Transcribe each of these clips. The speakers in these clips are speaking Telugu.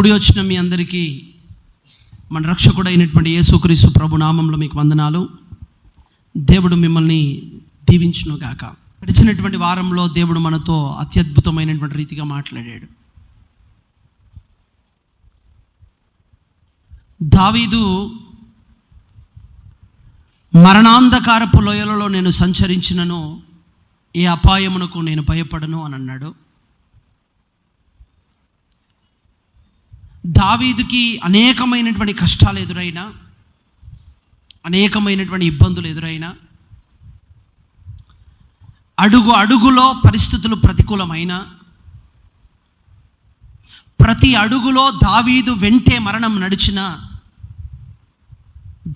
కూడి వచ్చిన మీ అందరికీ మన రక్షకుడైనటువంటి యేసుక్రీస్తు ప్రభు నామంలో మీకు వందనాలు. దేవుడు మిమ్మల్ని దీవించును గాక. గడిచినటువంటి వారంలో దేవుడు మనతో అత్యద్భుతమైనటువంటి రీతిగా మాట్లాడాడు. దావీదు మరణాంధకారపు లోయలలో నేను సంచరించినను ఏ అపాయమునకు నేను భయపడను అని అన్నాడు. దావీదుకి అనేకమైనటువంటి కష్టాలు ఎదురైనా, అనేకమైనటువంటి ఇబ్బందులు ఎదురైనా, అడుగు అడుగులో పరిస్థితులు ప్రతికూలమైన, ప్రతి అడుగులో దావీదు వెంటే మరణం నడిచిన,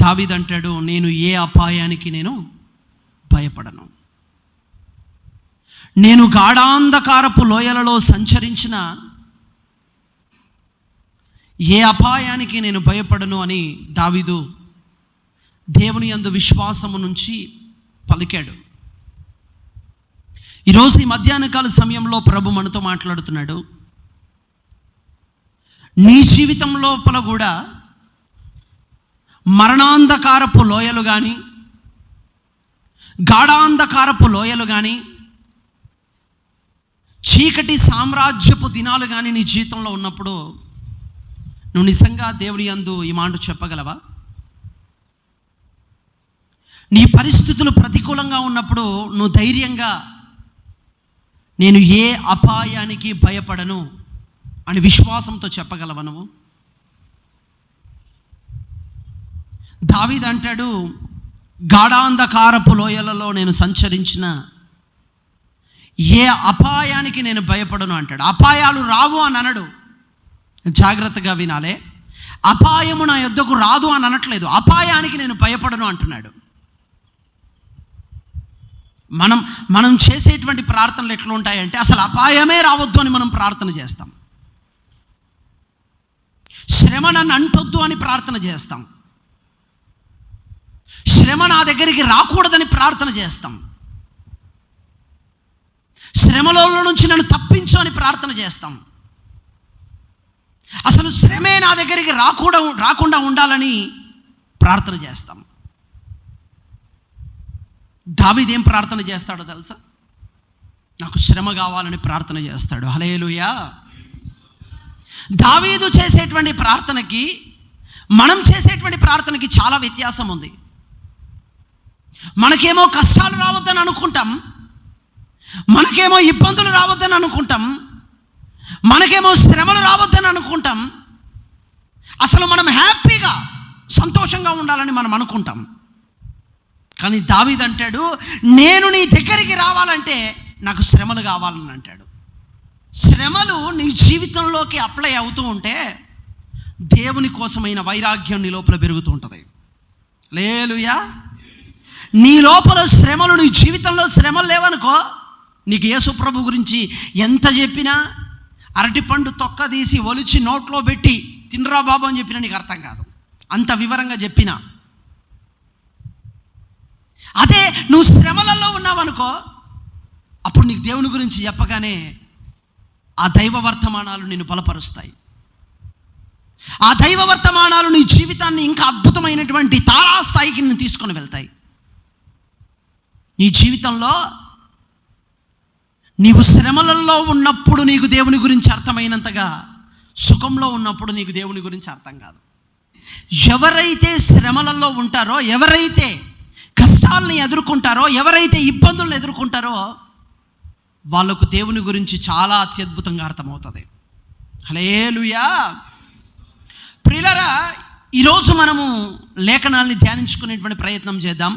దావీదు అంటాడు, నేను ఏ అపాయానికి నేను భయపడను. నేను గాఢాంధకారపు లోయలలో సంచరించిన ఏ అపాయానికి నేను భయపడను అని దావీదు దేవుని యందు విశ్వాసము నుంచి పలికాడు. ఈరోజు ఈ మధ్యాహ్నకాల సమయంలో ప్రభు మనతో మాట్లాడుతున్నాడు. నీ జీవితం లోపల కూడా మరణాంధకారపు లోయలు కానీ, గాఢాంధకారపు లోయలు కానీ, చీకటి సామ్రాజ్యపు దినాలు కానీ నీ జీవితంలో ఉన్నప్పుడు నువ్వు నిజంగా దేవుని యందు ఈ మాట చెప్పగలవా? నీ పరిస్థితులు ప్రతికూలంగా ఉన్నప్పుడు నువ్వు ధైర్యంగా నేను ఏ అపాయానికి భయపడను అని విశ్వాసంతో చెప్పగలవా నువ్వు? దావీదు అంటాడు, గాఢాంధకారపు లోయలలో నేను సంచరించిన ఏ అపాయానికి నేను భయపడను అంటాడు. అపాయాలు రావు అని అనడు. జాగ్రత్తగా వినాలే. అపాయము నా యొద్దకు రాదు అని అనట్లేదు, అపాయానికి నేను భయపడను అంటున్నాడు. మనం చేసేటువంటి ప్రార్థనలు ఎట్లా ఉంటాయంటే, అసలు అపాయమే రావద్దు అని మనం ప్రార్థన చేస్తాం. శ్రమ నన్ను అంటొద్దు అని ప్రార్థన చేస్తాం. శ్రమ నా దగ్గరికి రాకూడదని ప్రార్థన చేస్తాం. శ్రమలో నుంచి నన్ను తప్పించు అని ప్రార్థన చేస్తాం. అసలు శ్రమే నా దగ్గరికి రాకుండా ఉండాలని ప్రార్థన చేస్తాం. దావీదు ఏం ప్రార్థన చేస్తాడో తెలుసా? నాకు శ్రమ కావాలని ప్రార్థన చేస్తాడు. హల్లెలూయా. దావీదు చేసేటువంటి ప్రార్థనకి మనం చేసేటువంటి ప్రార్థనకి చాలా వ్యత్యాసం ఉంది. మనకేమో కష్టాలు రావద్దని అనుకుంటాం, మనకేమో ఇబ్బందులు రావద్దని అనుకుంటాం, మనకేమో శ్రమలు రావద్దని అనుకుంటాం, అసలు మనం హ్యాపీగా సంతోషంగా ఉండాలని మనం అనుకుంటాం. కానీ దావీదు అంటాడు, నేను నీ దగ్గరికి రావాలంటే నాకు శ్రమలు కావాలని అంటాడు. శ్రమలు నీ జీవితంలోకి అప్లై అవుతూ ఉంటే దేవుని కోసమైన వైరాగ్యం నీ లోపల పెరుగుతూ ఉంటుంది. హల్లెలూయా. నీ లోపల శ్రమలు, నీ జీవితంలో శ్రమలు లేవనుకో, నీకు యేసు ప్రభు గురించి ఎంత చెప్పినా, అరటిపండు తొక్క తీసి ఒలిచి నోట్లో పెట్టి తినరా బాబు అని చెప్పినా నీకు అర్థం కాదు, అంత వివరంగా చెప్పినా. అదే నువ్వు శ్రమలలో ఉన్నావనుకో, అప్పుడు నీకు దేవుని గురించి చెప్పగానే ఆ దైవ వర్తమానాలు నిన్ను బలపరుస్తాయి. ఆ దైవ వర్తమానాలు నీ జీవితాన్ని ఇంకా అద్భుతమైనటువంటి తారాస్థాయికి నిన్ను తీసుకొని వెళ్తాయి. నీ జీవితంలో నీవు శ్రమలలో ఉన్నప్పుడు నీకు దేవుని గురించి అర్థమైనంతగా సుఖంలో ఉన్నప్పుడు నీకు దేవుని గురించి అర్థం కాదు. ఎవరైతే శ్రమలలో ఉంటారో, ఎవరైతే కష్టాలని ఎదుర్కొంటారో, ఎవరైతే ఇబ్బందులను ఎదుర్కొంటారో, వాళ్ళకు దేవుని గురించి చాలా అత్యద్భుతంగా అర్థమవుతుంది. హల్లెలూయా. ప్రియులారా, ఈరోజు మనము లేఖనాల్ని ధ్యానించుకునేటువంటి ప్రయత్నం చేద్దాం.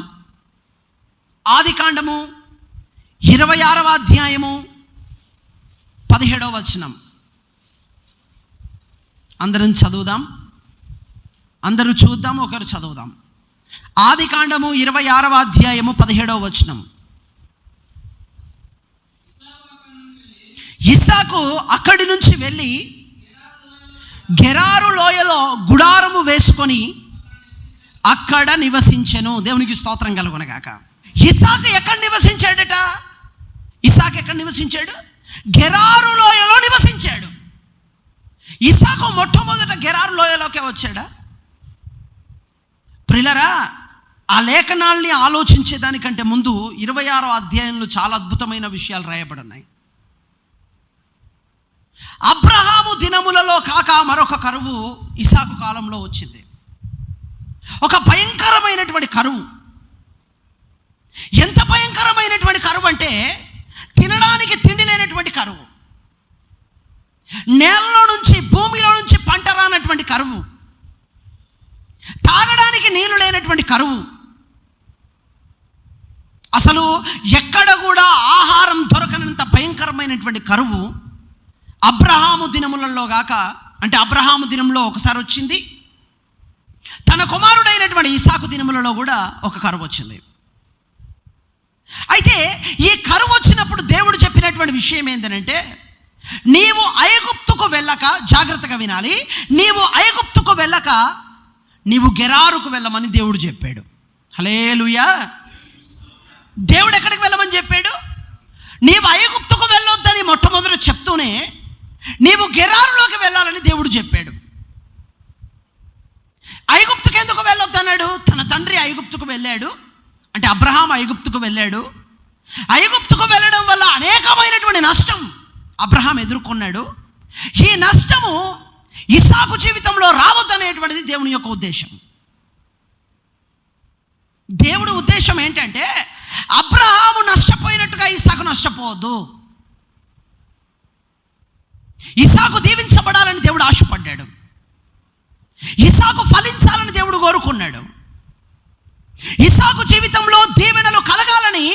ఆదికాండము 26వ అధ్యాయము 17వ వచనం అందరం చదువుదాం. అందరూ చూద్దాం, ఒకరు చదువుదాం. ఆదికాండము 26వ అధ్యాయము 17వ వచనం. ఇస్సాకు అక్కడి నుంచి వెళ్ళి గెరారు లోయలో గుడారము వేసుకొని అక్కడ నివసించెను. దేవునికి స్తోత్రం కలుగునగాక. ఇస్సాకు ఎక్కడ నివసించాడట? ఇస్సాకు ఎక్కడ నివసించాడు? గెరారు లోయలో నివసించాడు. ఇసాకు మొట్టమొదట గెరారు లోయలోకే వచ్చాడా? ప్రియులారా, ఆ లేఖనాల్ని ఆలోచించేదానికంటే ముందు 26వ అధ్యాయంలో చాలా అద్భుతమైన విషయాలు రాయబడున్నాయి. అబ్రహాము దినములలో కాక మరొక కరువు ఇసాకు కాలంలో వచ్చింది. ఒక భయంకరమైనటువంటి కరువు. ఎంత భయంకరమైనటువంటి కరువు అంటే తినడానికి తిండి లేనటువంటి కరువు, నేలలో నుంచి భూమిలో నుంచి పంట రానటువంటి కరువు, తాగడానికి నీళ్లు లేనటువంటి కరువు, అసలు ఎక్కడ కూడా ఆహారం దొరకనంత భయంకరమైనటువంటి కరువు అబ్రహాము దినములలో గాక, అంటే అబ్రహాము దినంలో ఒకసారి వచ్చింది, తన కుమారుడైనటువంటి ఇసాకు దినములలో కూడా ఒక కరువు వచ్చింది. అయితే ఈ కరువు వచ్చినప్పుడు దేవుడు చెప్పినటువంటి విషయం ఏంటంటే, నీవు ఐగుప్తుకు వెళ్ళక, జాగ్రత్తగా వినాలి, నీవు ఐగుప్తుకు వెళ్ళక నీవు గెరారుకు వెళ్ళమని దేవుడు చెప్పాడు. హల్లెలూయా. దేవుడు ఎక్కడికి వెళ్ళమని చెప్పాడు? నీవు ఐగుప్తుకు వెళ్ళొద్దని మొట్టమొదట చెప్తూనే నీవు గెరారులోకి వెళ్ళాలని దేవుడు చెప్పాడు. ఐగుప్తుకు ఎందుకు వెళ్ళొద్దన్నాడు? తన తండ్రి ఐగుప్తుకు వెళ్ళాడు, అంటే అబ్రహాం ఐగుప్తుకు వెళ్ళాడు. ఐగుప్తుకు వెళ్ళడం వల్ల అనేకమైనటువంటి నష్టం అబ్రహాం ఎదుర్కొన్నాడు. ఈ నష్టము ఇసాకు జీవితంలో రావద్దనేటువంటిది దేవుని యొక్క ఉద్దేశం. దేవుడి ఉద్దేశం ఏంటంటే అబ్రహాము నష్టపోయినట్టుగా ఇసాకు నష్టపోవద్దు. ఇసాకు దీవించబడాలని దేవుడు ఆశపడ్డాడు. ఇసాకు ఫలించాలని దేవుడు కోరుకున్నాడు. ఇసాకు జీవితంలో దీవెనలు కలగాలని,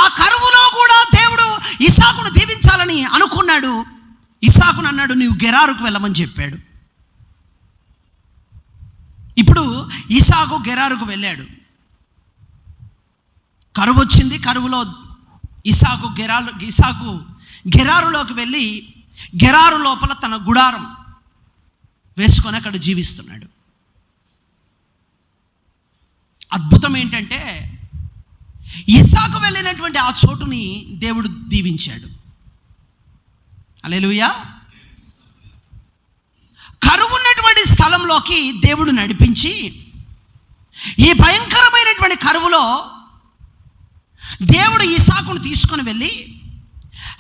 ఆ కరువులో కూడా దేవుడు ఇసాకును దీవించాలని అనుకున్నాడు. ఇసాకును అన్నాడు, నీవు గెరారుకు వెళ్ళమని చెప్పాడు. ఇప్పుడు ఇసాకు గెరారుకు వెళ్ళాడు. కరువు వచ్చింది. కరువులో ఇసాకు గెరారులోకి వెళ్ళి గెరారు లోపల తన గుడారం వేసుకొని అక్కడ జీవిస్తున్నాడు. అద్భుతం ఏంటంటే ఇసాకు వెళ్ళినటువంటి ఆ చోటుని దేవుడు దీవించాడు. హల్లెలూయా. కరువు ఉన్నటువంటి స్థలంలోకి దేవుడు నడిపించి, ఈ భయంకరమైనటువంటి కరువులో దేవుడు ఇసాకును తీసుకొని వెళ్ళి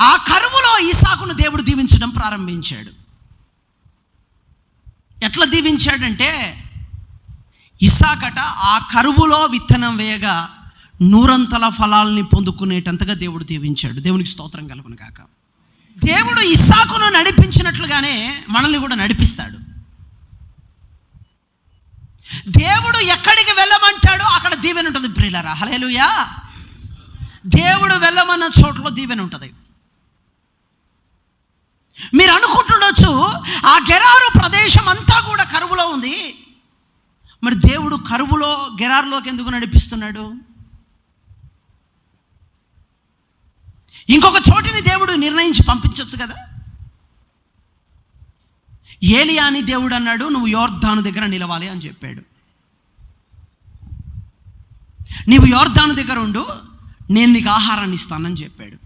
ఆ కరువులో ఇసాకును దేవుడు దీవించడం ప్రారంభించాడు. ఎట్లా దీవించాడంటే, ఇసాకట ఆ కరువులో విత్తనం వేయగా 100 ఫలాల్ని పొందుకునేటంతగా దేవుడు దీవించాడు. దేవునికి స్తోత్రం కలుగును గాక. దేవుడు ఇసాకును నడిపించినట్లుగానే మనల్ని కూడా నడిపిస్తాడు. దేవుడు ఎక్కడికి వెళ్ళమంటాడో అక్కడ దీవెన ఉంటుంది ప్రియులారా. హల్లెలూయా. దేవుడు వెళ్ళమన్న చోట్ల దీవెన ఉంటుంది. మీరు అనుకుంటుండొచ్చు, ఆ గెరారు ప్రదేశం అంతా కూడా కరువులో ఉంది, మరి దేవుడు కరువులో గెరారులోకి ఎందుకు నడిపిస్తున్నాడు? ఇంకొక చోటిని దేవుడు నిర్ణయించి పంపించవచ్చు కదా. ఏలియాని దేవుడు అన్నాడు, నువ్వు యోర్దాను దగ్గర నిలవాలి అని చెప్పాడు. నీవు యోర్దాను దగ్గర ఉండు, నేను నీకు ఆహారాన్ని ఇస్తానని చెప్పాడు.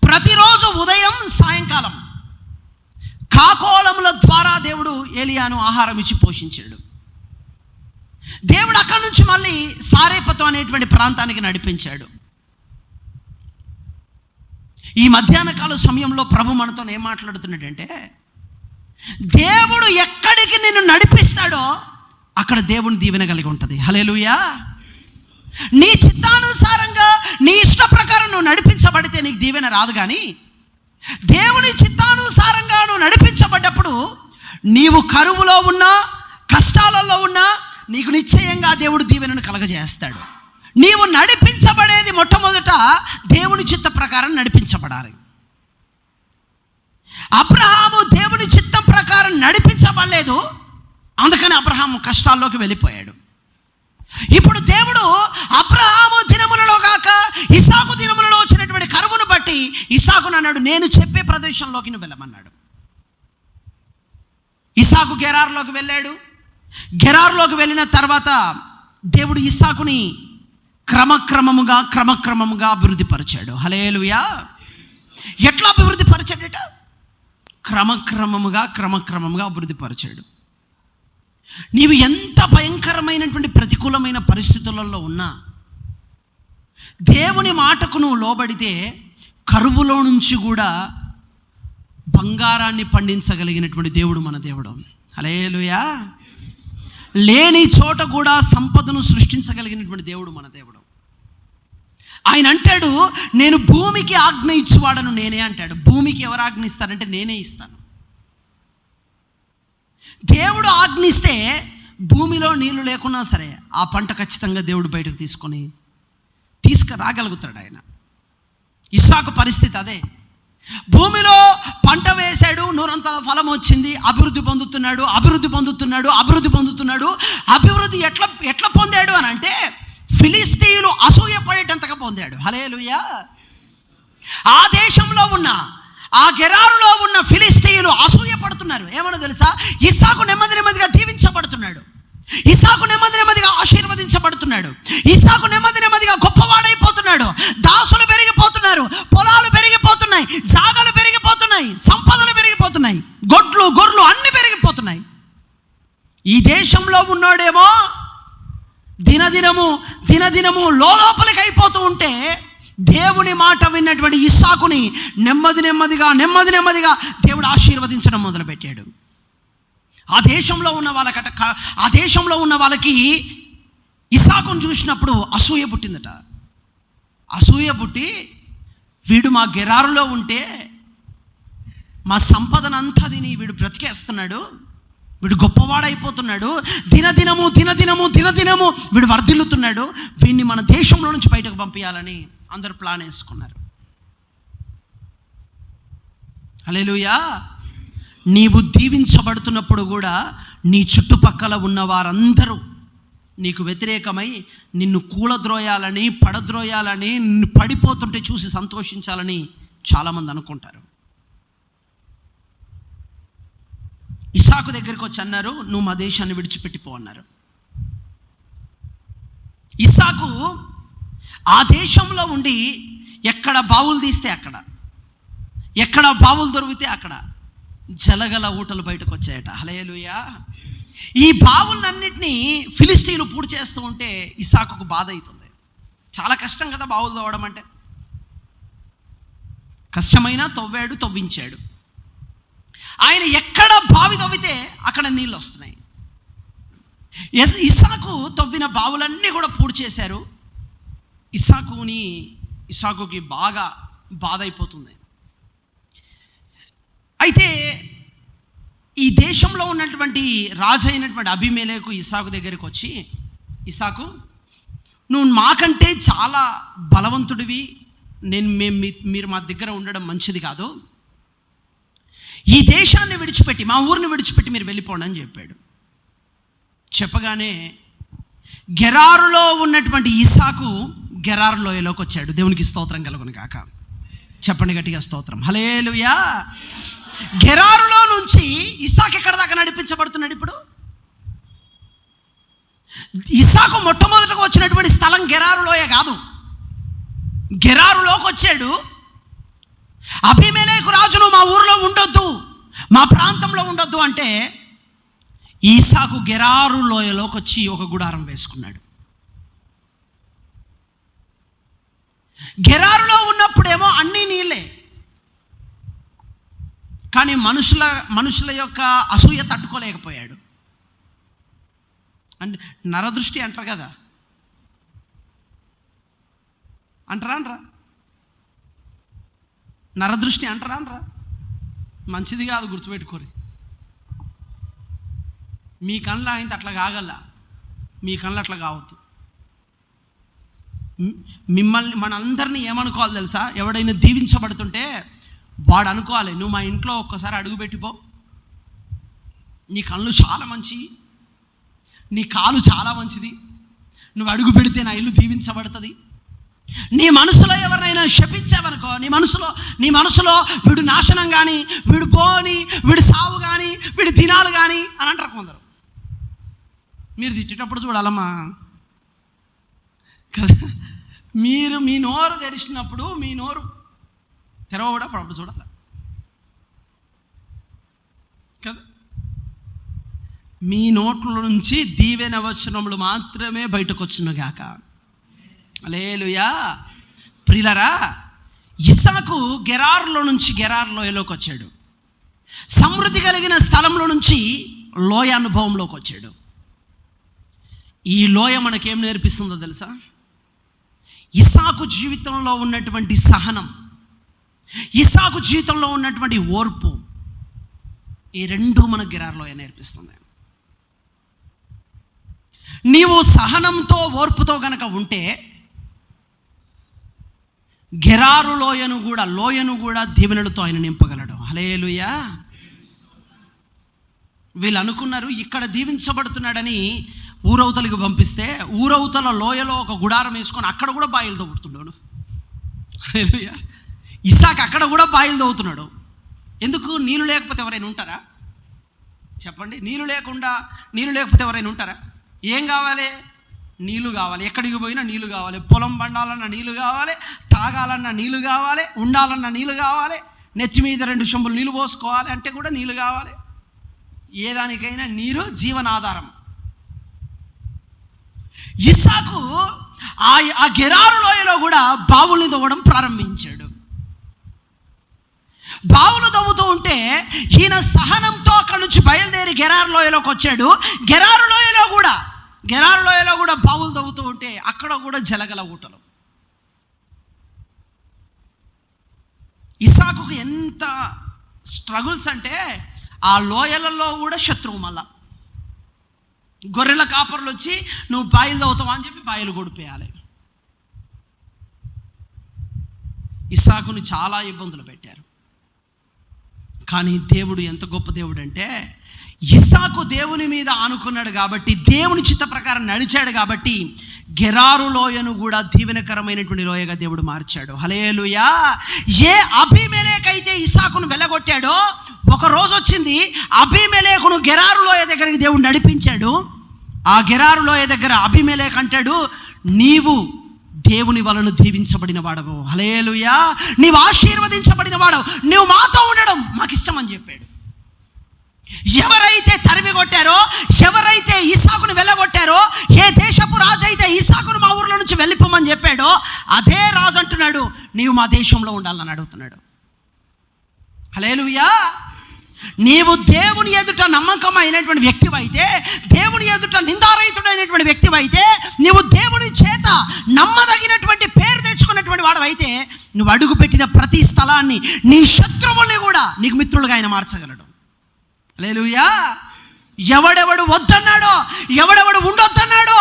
ప్రతిరోజు ఉదయం సాయంకాలం కాకోలముల ద్వారా దేవుడు ఏలియాను ఆహారం ఇచ్చి పోషించాడు. దేవుడు అక్కడి నుంచి మళ్ళీ సారేపతు అనేటువంటి ప్రాంతానికి నడిపించాడు. ఈ మధ్యాహ్న కాల సమయంలో ప్రభు మనతో ఏం మాట్లాడుతున్నాడంటే, దేవుడు ఎక్కడికి నిన్ను నడిపిస్తాడో అక్కడ దేవుని దీవెన కలిగి ఉంటుంది. హల్లెలూయా. నీ చిత్తానుసారంగా నీ ఇష్ట ప్రకారం నువ్వు నడిపించబడితే నీకు దీవెన రాదు. కానీ దేవుని చిత్తానుసారంగా నువ్వు నడిపించబడ్డప్పుడు నీవు కరువులో ఉన్నా, కష్టాలలో ఉన్నా, నీకు నిశ్చయంగా దేవుడు దీవెనను కలగజేస్తాడు. నీవు నడిపించబడేది మొట్టమొదట దేవుని చిత్త ప్రకారం నడిపించబడాలి. అబ్రహాము దేవుని చిత్తం ప్రకారం నడిపించబడలేదు, అందుకని అబ్రహాము కష్టాల్లోకి వెళ్ళిపోయాడు. ఇప్పుడు దేవుడు అబ్రహాము దినములలో కాక ఇసాకు దినములలో వచ్చినటువంటి కరువును బట్టి ఇసాకును అన్నాడు, నేను చెప్పే ప్రదేశంలోకి నువ్వు వెళ్ళమన్నాడు. ఇసాకు గెరారులోకి వెళ్ళాడు. గెరారులోకి వెళ్ళిన తర్వాత దేవుడు ఇసాకుని క్రమక్రమముగా అభివృద్ధి పరిచాడు. హల్లెలూయా. ఎట్లా అభివృద్ధి పరిచాడట? క్రమక్రమముగా అభివృద్ధిపరిచాడు. నీవు ఎంత భయంకరమైనటువంటి ప్రతికూలమైన పరిస్థితులలో ఉన్నా దేవుని మాటకు నువ్వు లోబడితే కరువులో నుంచి కూడా బంగారాన్ని పండించగలిగినటువంటి దేవుడు మన దేవుడు. హల్లెలూయా. లేని చోట కూడా సంపదను సృష్టించగలిగినటువంటి దేవుడు మన దేవుడు. ఆయన అంటాడు, నేను భూమికి ఆజ్ఞ ఇచ్చువాడను నేనే అంటాడు. భూమికి ఎవరు ఆజ్ఞ ఇస్తారంటే నేనే ఇస్తాను. దేవుడు ఆజ్ఞిస్తే భూమిలో నీళ్లు లేకున్నా సరే ఆ పంట ఖచ్చితంగా దేవుడు బయటకు తీసుకురాగలుగుతాడు ఆయన. ఇస్సాకు పరిస్థితి అదే. భూమిలో పంట వేశాడు, నూరంతల ఫలం వచ్చింది, అభివృద్ధి పొందుతున్నాడు. అభివృద్ధి ఎట్లా పొందాడు అని అంటే ఫిలిస్తీయులు అసూయపడేటంతగా పొందాడు. హల్లెలూయా. ఆ దేశంలో ఉన్న, ఆ గెరారులో ఉన్న ఫిలిస్తీయులు అసూయపడుతున్నారు. ఏమన్నా తెలుసా? ఇస్సాకు నెమ్మదిగా దీవించబడుతున్నాడు, ఇస్సాకు నెమ్మదిగా ఆశీర్వదించబడుతున్నాడు, ఇస్సాకు నెమ్మదిగా గొప్పవాడైపోతున్నాడు. దాసులు పెరిగిపోతున్నారు, పొలాలు పెరిగిపోతున్నాయి, జాగలు పెరిగిపోతున్నాయి, సంపదలు పెరిగిపోతున్నాయి, గొర్రెలు అన్ని పెరిగిపోతున్నాయి. ఈ దేశంలో ఉన్నోడేమో దినదినము లోపలికి అయిపోతూ ఉంటే దేవుని మాట విన్నటువంటి ఇస్సాకుని నెమ్మదిగా దేవుడు ఆశీర్వదించడం మొదలుపెట్టాడు. ఆ దేశంలో ఉన్న వాళ్ళకి ఇస్సాకును చూసినప్పుడు అసూయ పుట్టిందట. అసూయ పుట్టి, వీడు మా గెరారులో ఉంటే మా సంపదనంతా తిని వీడు బ్రతికేస్తున్నాడు, వీడు గొప్పవాడైపోతున్నాడు, దినదినము వీడు వర్ధిల్లుతున్నాడు, వీడిని మన దేశంలో నుంచి బయటకు పంపించాలని అందరూ ప్లాన్ వేసుకున్నారు. హల్లెలూయా. నీవు దీవించబడుతున్నప్పుడు కూడా నీ చుట్టుపక్కల ఉన్న వారందరూ నీకు వ్యతిరేకమై నిన్ను కూలద్రోయాలని, పడద్రోయాలని, నిన్ను పడిపోతుంటే చూసి సంతోషించాలని చాలామంది అనుకుంటారు. ఇస్సాకు దగ్గరికి వచ్చి అన్నారు, నువ్వు మా దేశాన్ని విడిచిపెట్టిపో అన్నారు. ఇస్సాకు ఆ దేశంలో ఉండి ఎక్కడ బావులు తీస్తే అక్కడ, ఎక్కడ బావులు దొరికితే అక్కడ జలగల ఊటలు బయటకు వచ్చాయట. హల్లెలూయా. ఈ బావులన్నింటినీ ఫిలిస్తీయులు పూడి చేస్తూ ఉంటే ఇస్సాకుకు బాధ అవుతుంది. చాలా కష్టం కదా బావులు తవ్వడం అంటే. కష్టమైనా తవ్వించాడు. ఆయన ఎక్కడ బావి తవ్వితే అక్కడ నీళ్ళు వస్తున్నాయి. ఇస్సాకు తవ్విన బావులన్నీ కూడా పూడి చేశారు. ఇస్సాకుకి బాగా బాధ అయిపోతుంది. అయితే ఈ దేశంలో ఉన్నటువంటి రాజు అయినటువంటి అబీమెలెకు ఇస్సాకు దగ్గరికి వచ్చి, ఇస్సాకు, నువ్వు మాకంటే చాలా బలవంతుడివి, మీరు మా దగ్గర ఉండడం మంచిది కాదు, ఈ దేశాన్ని విడిచిపెట్టి, మా ఊరిని విడిచిపెట్టి మీరు వెళ్ళిపోండి అని చెప్పాడు. చెప్పగానే గెరారులో ఉన్నటువంటి ఇస్సాకు గెరారు లోయలోకి వచ్చాడు. దేవునికి స్తోత్రం కలుగును గాక. చెప్పండి గట్టిగా స్తోత్రం. హల్లెలూయా. గెరారులో నుంచి ఇస్సాకు ఎక్కడ దాకా నడిపించబడుతున్నాడు? ఇప్పుడు ఇస్సాకు మొట్టమొదటిగా వచ్చినటువంటి స్థలం గెరారులోయే కాదు, గెరారులోకి వచ్చాడు. అబీమెలెకు రాజును మా ఊరిలో ఉండొద్దు, మా ప్రాంతంలో ఉండొద్దు అంటే ఇస్సాకు గెరారు లోయలోకి వచ్చి ఒక గుడారం వేసుకున్నాడు. గెరారులో ఉన్నప్పుడేమో అన్నీ నీళ్ళే, కానీ మనుషుల యొక్క అసూయ తట్టుకోలేకపోయాడు. అంటే నరదృష్టి అంటారు కదా, అంటారా? నరదృష్టి అంటారా? మంచిది కాదు, గుర్తుపెట్టుకోరు. మీ కళ్ళ ఆయన అట్లా కాగల, మీ కళ్ళ అట్లా కావద్దు. మనందరినీ ఏమనుకోవాలి తెలుసా? ఎవడైనా దీవించబడుతుంటే వాడు అనుకోవాలి, నువ్వు మా ఇంట్లో ఒక్కసారి అడుగు పెట్టిపో, నీ కళ్ళు చాలా మంచివి, నీ కాలు చాలా మంచిది, నువ్వు అడుగు పెడితే నా ఇల్లు దీవించబడుతుంది. నీ మనసులో ఎవరినైనా శపించావనుకో, నీ మనసులో వీడు నాశనం కానీ, వీడు పోని, వీడు సావు కానీ, వీడి దినాలు కానీ అని అంటారు కొందరు. మీరు తిట్టేటప్పుడు చూడాలమ్మా కదా, మీరు మీ నోరు తెరిచినప్పుడు, మీ నోరు తెరవబడప్పుడు అప్పుడు చూడాలి. మీ నోట్ల నుంచి దీవెన వచనములు మాత్రమే బయటకు వచ్చునుగాక. హల్లెలూయా. ప్రియులారా, ఇస్సాకు గెరారులో నుంచి గెరారు లోయలోకి వచ్చాడు. సమృద్ధి కలిగిన స్థలంలో నుంచి లోయ అనుభవంలోకి వచ్చాడు. ఈ లోయ మనకేం నేర్పిస్తుందో తెలుసా? ఇస్సాకు జీవితంలో ఉన్నటువంటి సహనం, ఇస్సాకు జీవితంలో ఉన్నటువంటి ఓర్పు, ఈ రెండు మన గెరారు లోయ నేర్పిస్తుంది. నీవు సహనంతో ఓర్పుతో గనక ఉంటే గెరారు లోయను కూడా దీవెనలతో ఆయన నింపగలడు. హల్లెలూయా. వీళ్ళు అనుకున్నారు ఇక్కడ దీవించబడుతున్నాడని ఊరవతలకు పంపిస్తే ఊరవతల లోయలో ఒక గుడారం వేసుకొని అక్కడ కూడా బాయిలు తవ్వుతున్నాడు. హల్లెలూయా. ఇస్సాకు అక్కడ కూడా బాయిలు తవ్వుతున్నాడు. ఎందుకు? నీళ్ళు లేకపోతే ఎవరైనా ఉంటారా? చెప్పండి. నీళ్ళు లేకపోతే ఎవరైనా ఉంటారా? ఏం కావాలి? నీళ్ళు కావాలి. ఎక్కడికి పోయినా నీళ్ళు కావాలి. పొలం పండాలన్న నీళ్ళు కావాలి, తాగాలన్న నీళ్ళు కావాలి, ఉండాలన్న నీళ్ళు కావాలి, నెత్తి మీద 2 చెంబులు నీళ్ళు పోసుకోవాలి అంటే కూడా నీళ్ళు కావాలి. ఏ దానికైనా నీరు జీవనాధారం. ఇస్సాకు ఆ గెరారు లోయలో కూడా బావుల్ని తవ్వడం ప్రారంభించాడు. బావులు తవ్వుతూ ఉంటే ఈయన సహనంతో అక్కడి నుంచి బయలుదేరి గెరారు లోయలోకి వచ్చాడు. గెరారు లోయలో కూడా బావులు తవ్వుతూ ఉంటే అక్కడ కూడా జలగల ఊటలు. ఇస్సాకుకు ఎంత స్ట్రగుల్స్ అంటే ఆ లోయలలో కూడా శత్రువు. మళ్ళా గొర్రెల కాపర్లు వచ్చి నువ్వు బాయిలు తవ్వుతావా అని చెప్పి బాయిలు కొడిపేయాలి. ఇస్సాకుని చాలా ఇబ్బందులు పెట్టారు. కానీ దేవుడు ఎంత గొప్ప దేవుడు అంటే, ఇస్సాకు దేవుని మీద ఆనుకున్నాడు కాబట్టి, దేవుని చిత్త ప్రకారం నడిచాడు కాబట్టి గెరారు లోయను కూడా దీవెనకరమైనటువంటి లోయగా దేవుడు మార్చాడు. హల్లెలూయా. ఏ అబీమెలెకైతే ఇస్సాకును వెళ్ళగొట్టాడో ఒక రోజు వచ్చింది, అబీమెలెకును గెరారు లోయ దగ్గరికి దేవుడు నడిపించాడు. ఆ గెరారు లోయ దగ్గర అబీమెలెకు అంటాడు, నీవు దేవుని వలన దీవించబడిన వాడవు. హల్లెలూయా. నీవు ఆశీర్వదించబడిన వాడవు, నువ్వు మాతో ఉండడం మాకు ఇష్టం అని చెప్పాడు. ఎవరైతే తరిమి కొట్టారో, ఎవరైతే ఇస్సాకును వెళ్ళగొట్టారో, ఏ దేశపు రాజు అయితే ఇస్సాకును మా ఊర్లో నుంచి వెళ్ళిపోమని చెప్పాడో అదే రాజు అంటున్నాడు నీవు మా దేశంలో ఉండాలని అడుగుతున్నాడు. హల్లెలూయా. నీవు దేవుని ఎదుట నమ్మకమైనటువంటి వ్యక్తివైతే, దేవుని ఎదుట నిందారహితుడైనటువంటి వ్యక్తివైతే, నీవు దేవుని చేత నమ్మదగినటువంటి పేరు తెచ్చుకున్నటువంటి వాడవైతే, నువ్వు అడుగుపెట్టిన ప్రతి స్థలాన్ని, నీ శత్రువుల్ని కూడా నీకు మిత్రులుగా ఆయన మార్చగలడు. హల్లెలూయా. ఎవడెవడు వద్దన్నాడో, ఎవడెవడు ఉండొద్దన్నాడో,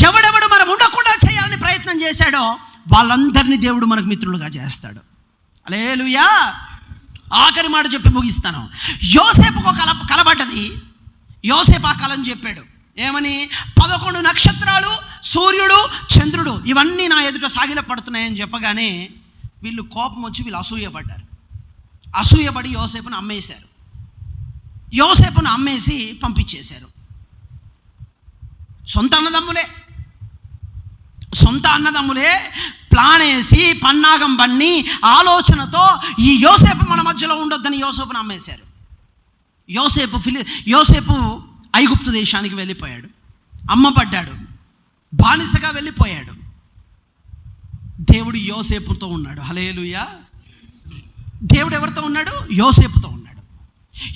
ఎవడెవడు మనం ఉండకుండా చేయాలని ప్రయత్నం చేశాడో వాళ్ళందరినీ దేవుడు మనకు మిత్రులుగా చేస్తాడు. హల్లెలూయా. ఆఖరి మాట చెప్పి ముగిస్తాను. యోసేపుకు కలబడ్డది. యోసేపు ఆ కలను చెప్పాడు. ఏమని? 11 నక్షత్రాలు, సూర్యుడు, చంద్రుడు ఇవన్నీ నా ఎదుట సాగిలపడుతున్నాయని చెప్పగానే వీళ్ళు కోపం వచ్చి వీళ్ళు అసూయపడ్డారు. అసూయపడి యోసేపును అమ్మేశారు. యోసేపును అమ్మేసి పంపించేశారు. సొంత అన్నదమ్ములే ప్లాన్ వేసి పన్నాగం పన్ని ఆలోచనతో ఈ యోసేపు మన మధ్యలో ఉండొద్దని యోసేపును అమ్మేశారు. యోసేపు ఐగుప్తు దేశానికి వెళ్ళిపోయాడు, అమ్మబడ్డాడు, బానిసగా వెళ్ళిపోయాడు. దేవుడు యోసేపుతో ఉన్నాడు. హల్లెలూయా. దేవుడు ఎవరితో ఉన్నాడు? యోసేపుతో ఉన్నాడు.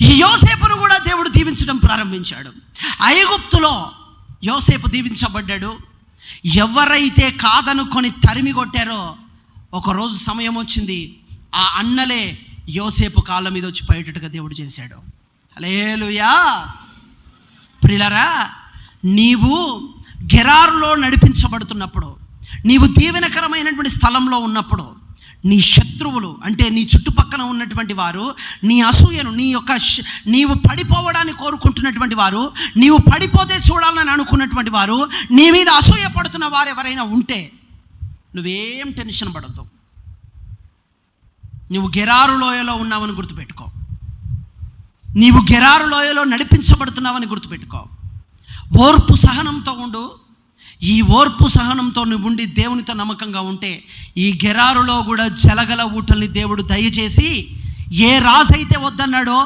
ఈ యోసేపును కూడా దేవుడు దీవించడం ప్రారంభించాడు. ఐగుప్తులో యోసేపు దీవించబడ్డాడు. ఎవరైతే కాదనుకొని తరిమి కొట్టారో ఒకరోజు సమయం వచ్చింది, ఆ అన్నలే యోసేపు కాళ్ళ మీద వచ్చి పడేటట్టుగా దేవుడు చేశాడు. హల్లెలూయా. ప్రియులారా, నీవు గెరారులో నడిపించబడుతున్నప్పుడు, నీవు దీవెనకరమైనటువంటి స్థలంలో ఉన్నప్పుడు, నీ శత్రువులు అంటే నీ చుట్టుపక్కల ఉన్నటువంటి వారు, నీ అసూయను, నీవు పడిపోవడానికి కోరుకుంటున్నటువంటి వారు, నీవు పడిపోతే చూడాలని అనుకున్నటువంటి వారు, నీ మీద అసూయ పడుతున్న వారు ఎవరైనా ఉంటే నువ్వేం టెన్షన్ పడద్దు. నువ్వు గెరారు లోయలో ఉన్నావని గుర్తుపెట్టుకో. నీవు గెరారు లోయలో నడిపించబడుతున్నావని గుర్తుపెట్టుకో. ఓర్పు సహనంతో ఉండు. ఈ ఓర్పు సహనంతో నువ్వు ఉండి దేవునితో నమ్మకంగా ఉంటే ఈ గెరారులో కూడా జలగల ఊటల్ని దేవుడు దయచేసి, ఏ రాజైతే వద్దన్నాడో,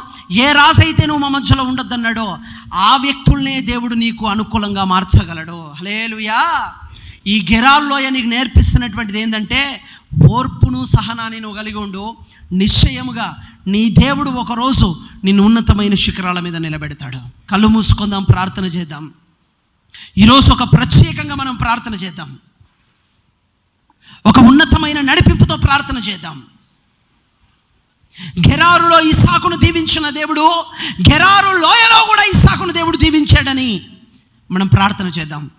ఏ రాజైతే నువ్వు మా మధ్యలో ఉండొద్దన్నాడో ఆ వ్యక్తుల్నే దేవుడు నీకు అనుకూలంగా మార్చగలడు. హల్లెలూయా. ఈ గెరార్ లోయ నీకు నేర్పిస్తున్నటువంటిది ఏంటంటే, ఓర్పును సహనాన్ని నువ్వు కలిగి ఉండు. నిశ్చయముగా నీ దేవుడు ఒకరోజు నిన్ను ఉన్నతమైన శిఖరాల మీద నిలబెడతాడు. కళ్ళు మూసుకుందాం, ప్రార్థన చేద్దాం. ఈరోజు ఒక ప్రత్యేకంగా మనం ప్రార్థన చేద్దాం. ఒక ఉన్నతమైన నడిపింపుతో ప్రార్థన చేద్దాం. గెరారులో ఇస్సాకును దీవించిన దేవుడు గెరారు లోయలో కూడా ఇస్సాకును దేవుడు దీవించాడని మనం ప్రార్థన చేద్దాం.